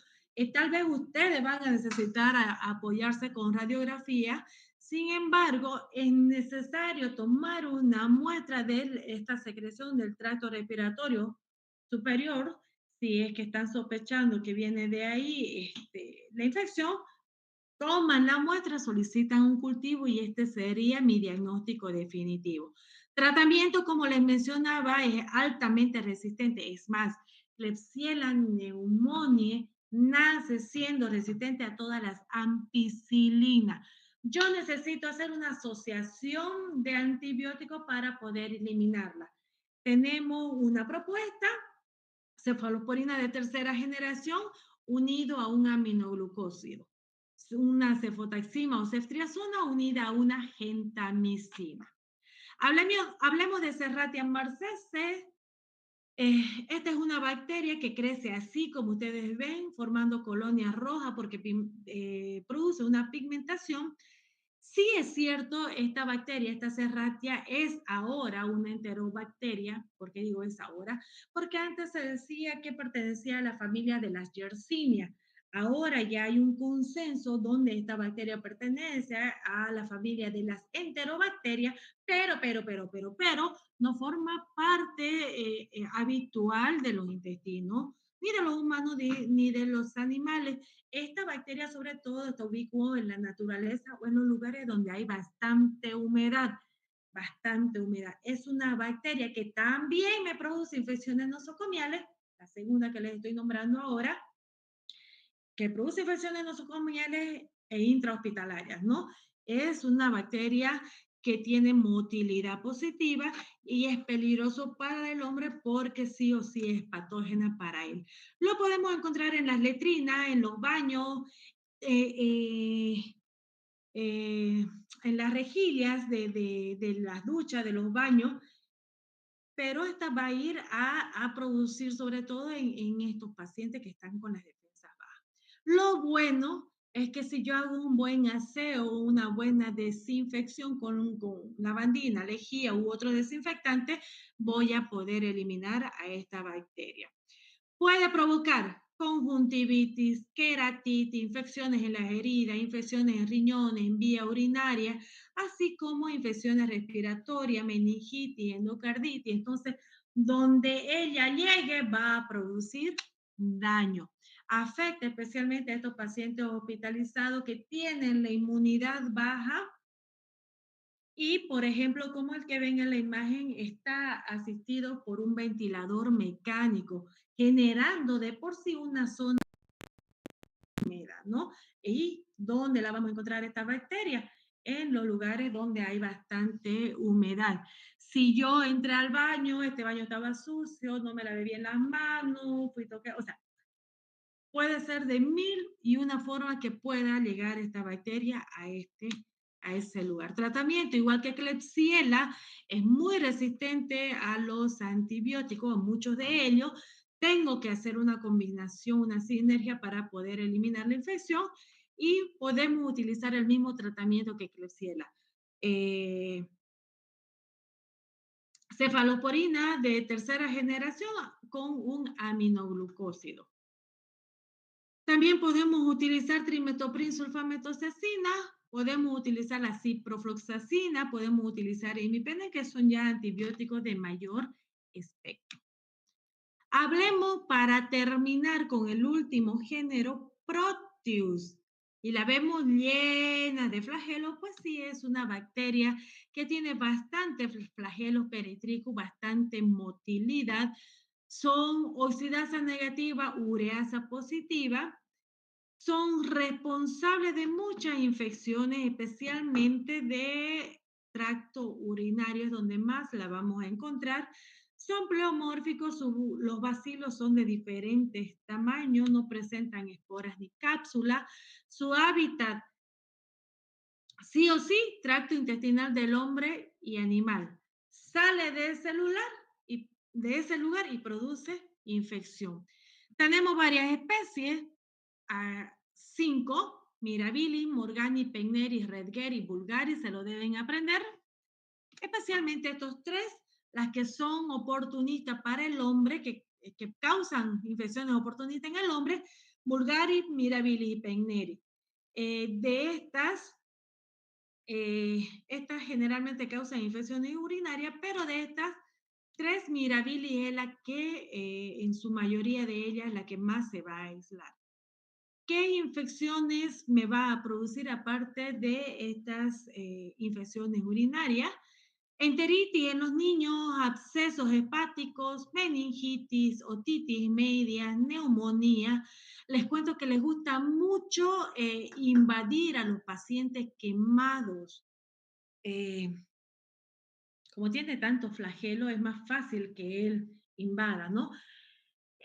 Tal vez ustedes van a necesitar apoyarse con radiografía. Sin embargo, es necesario tomar una muestra de esta secreción del tracto respiratorio superior, si es que están sospechando que viene de ahí la infección. Toman la muestra, solicitan un cultivo y este sería mi diagnóstico definitivo. Tratamiento, como les mencionaba, es altamente resistente. Es más, Klebsiella pneumoniae nace siendo resistente a todas las ampicilinas. Yo necesito hacer una asociación de antibióticos para poder eliminarla. Tenemos una propuesta, cefalosporina de tercera generación unido a un aminoglucósido, una cefotaxima o ceftriaxona unida a una gentamicina. Hablemos de Serratia marcescens. Esta es una bacteria que crece así como ustedes ven, formando colonias rojas porque produce una pigmentación. Sí es cierto, esta bacteria, esta Serratia, es ahora una enterobacteria. ¿Por qué digo es ahora? Porque antes se decía que pertenecía a la familia de las Yersinia. Ahora ya hay un consenso donde esta bacteria pertenece a la familia de las enterobacterias, pero, no forma parte habitual de los intestinos, ni de los humanos, ni de los animales. Esta bacteria sobre todo está ubicada en la naturaleza o en los lugares donde hay bastante humedad, bastante humedad. Es una bacteria que también me produce infecciones nosocomiales, la segunda que les estoy nombrando ahora, que produce infecciones nosocomiales e intrahospitalarias, ¿no? Es una bacteria que tiene motilidad positiva y es peligroso para el hombre porque sí o sí es patógena para él. Lo podemos encontrar en las letrinas, en los baños, eh, eh, eh, en las rejillas de las duchas, de los baños, pero esta va a ir a producir sobre todo en estos pacientes que están con las defensas bajas. Lo bueno es que si yo hago un buen aseo, una buena desinfección con lavandina, lejía u otro desinfectante, voy a poder eliminar a esta bacteria. Puede provocar conjuntivitis, queratitis, infecciones en las heridas, infecciones en riñones, en vía urinaria, así como infecciones respiratorias, meningitis, endocarditis. Entonces, donde ella llegue va a producir daño. Afecta especialmente a estos pacientes hospitalizados que tienen la inmunidad baja y, por ejemplo, como el que ven en la imagen está asistido por un ventilador mecánico, generando de por sí una zona húmeda, ¿no? ¿Y dónde la vamos a encontrar esta bacteria? En los lugares donde hay bastante humedad. Si yo entré al baño, este baño estaba sucio, no me lavé bien las manos, fui tocar, o sea, puede ser de mil y una forma que pueda llegar esta bacteria a ese lugar. Tratamiento, igual que Klebsiella, es muy resistente a los antibióticos, a muchos de ellos. Tengo que hacer una combinación, una sinergia para poder eliminar la infección y podemos utilizar el mismo tratamiento que Klebsiella. Eh, Cefalosporina de tercera generación con un aminoglucósido. También podemos utilizar trimetoprim sulfametosacina, podemos utilizar la ciprofloxacina, podemos utilizar imipenem, que son ya antibióticos de mayor espectro. Hablemos para terminar con el último género, Proteus. Y la vemos llena de flagelos, pues sí, es una bacteria que tiene bastante flagelos peritricos, bastante motilidad. Son oxidasa negativa, ureasa positiva, son responsables de muchas infecciones, especialmente de tracto urinario, es donde más la vamos a encontrar. Son pleomórficos, los bacilos son de diferentes tamaños, no presentan esporas ni cápsula. Su hábitat, sí o sí, tracto intestinal del hombre y animal. Sale de ese lugar y produce infección. Tenemos varias especies, a 5, Mirabilis, Morgani, Pegneris, Redgeri, Vulgaris, se lo deben aprender, especialmente estos tres, las que son oportunistas para el hombre, que causan infecciones oportunistas en el hombre, Vulgaris, Mirabilis y Pegneris. De estas generalmente causan infecciones urinarias, pero de estas, tres Mirabilis es la que en su mayoría de ellas es la que más se va a aislar. ¿Qué infecciones me va a producir aparte de estas infecciones urinarias? Enteritis en los niños, abscesos hepáticos, meningitis, otitis media, neumonía. Les cuento que les gusta mucho invadir a los pacientes quemados. Eh, Como tiene tanto flagelo, es más fácil que él invada, ¿no?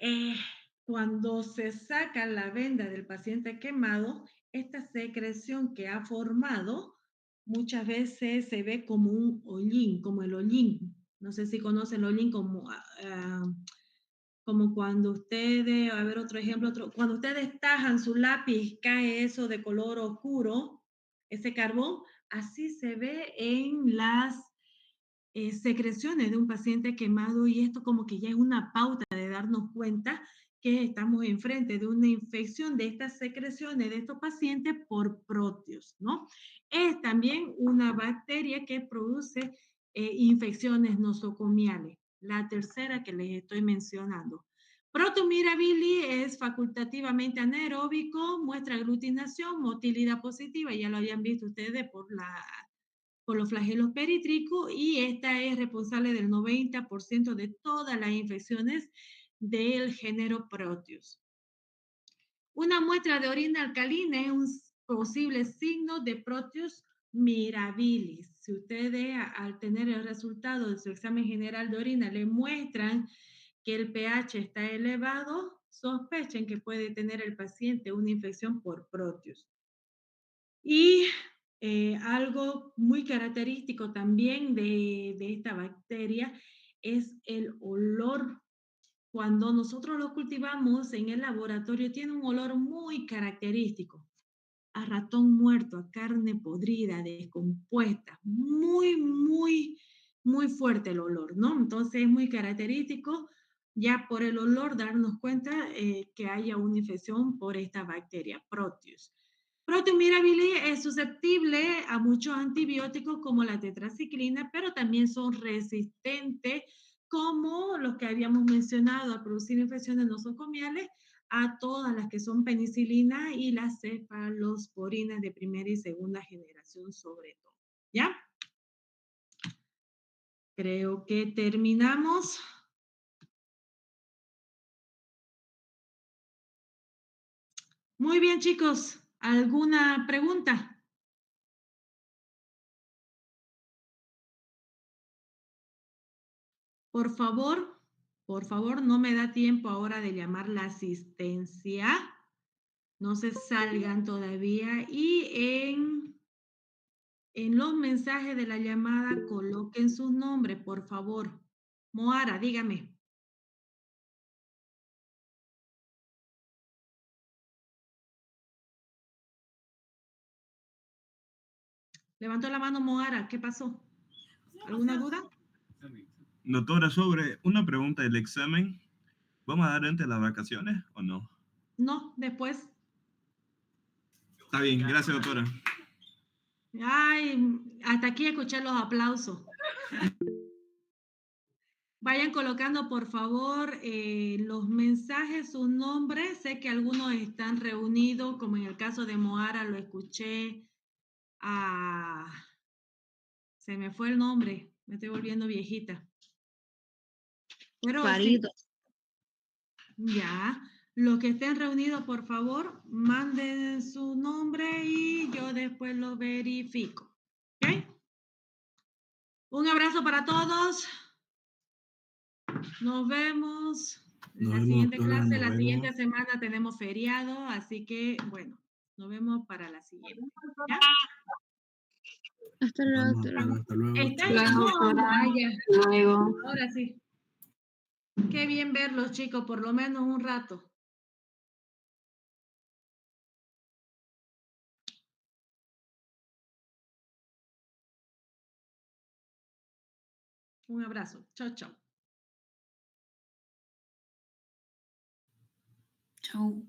Eh, Cuando se saca la venda del paciente quemado, esta secreción que ha formado muchas veces se ve como un hollín, como el hollín. No sé si conocen el hollín como, como cuando ustedes, a ver otro ejemplo, cuando ustedes tajan su lápiz, cae eso de color oscuro, ese carbón, así se ve en las secreciones de un paciente quemado y esto como que ya es una pauta de darnos cuenta que estamos enfrente de una infección de estas secreciones de estos pacientes por Proteus, ¿no? Es también una bacteria que produce infecciones nosocomiales, la tercera que les estoy mencionando. Proteus mirabilis es facultativamente anaeróbico, muestra aglutinación, motilidad positiva, ya lo habían visto ustedes por los flagelos peritricos y esta es responsable del 90% de todas las infecciones del género Proteus. Una muestra de orina alcalina es un posible signo de Proteus mirabilis. Si ustedes al tener el resultado de su examen general de orina le muestran que el pH está elevado, sospechen que puede tener el paciente una infección por Proteus. Y algo muy característico también de esta bacteria es el olor. Cuando nosotros lo cultivamos en el laboratorio, tiene un olor muy característico. a ratón muerto, a carne podrida, descompuesta, muy fuerte el olor, ¿no? Entonces es muy característico ya por el olor darnos cuenta que haya una infección por esta bacteria, Proteus. Proteus mirabilis es susceptible a muchos antibióticos como la tetraciclina, pero también son resistentes como los que habíamos mencionado a producir infecciones nosocomiales a todas las que son penicilina y las cefalosporinas de primera y segunda generación sobre todo. ¿Ya? Creo que terminamos. Muy bien, chicos. ¿Alguna pregunta? Por favor, no me da tiempo ahora de llamar la asistencia. No se salgan todavía. Y en los mensajes de la llamada coloquen sus nombres, por favor. Moara, dígame. Levantó la mano Moara, ¿qué pasó? ¿Alguna duda? Doctora, sobre una pregunta del examen, ¿vamos a dar antes de las vacaciones o no? No, después. Está bien, gracias, doctora. Ay, hasta aquí escuché los aplausos. Vayan colocando, por favor, los mensajes, sus nombres. Sé que algunos están reunidos, como en el caso de Moara, lo escuché. Se me fue el nombre, me estoy volviendo viejita. Pero sí, Farido. ya. Los que estén reunidos, por favor, manden su nombre y yo después lo verifico. ¿Ok? Un abrazo para todos. Nos vemos en la siguiente clase. La siguiente semana tenemos feriado, así que, bueno, nos vemos para la siguiente. ¿Ya? Hasta luego, doctora. Hasta luego. ¿Están Luego, no? doctora. Vaya, Luego. ahora sí. Qué bien verlos, chicos, por lo menos un rato. Un abrazo. Chao, chao. Chau.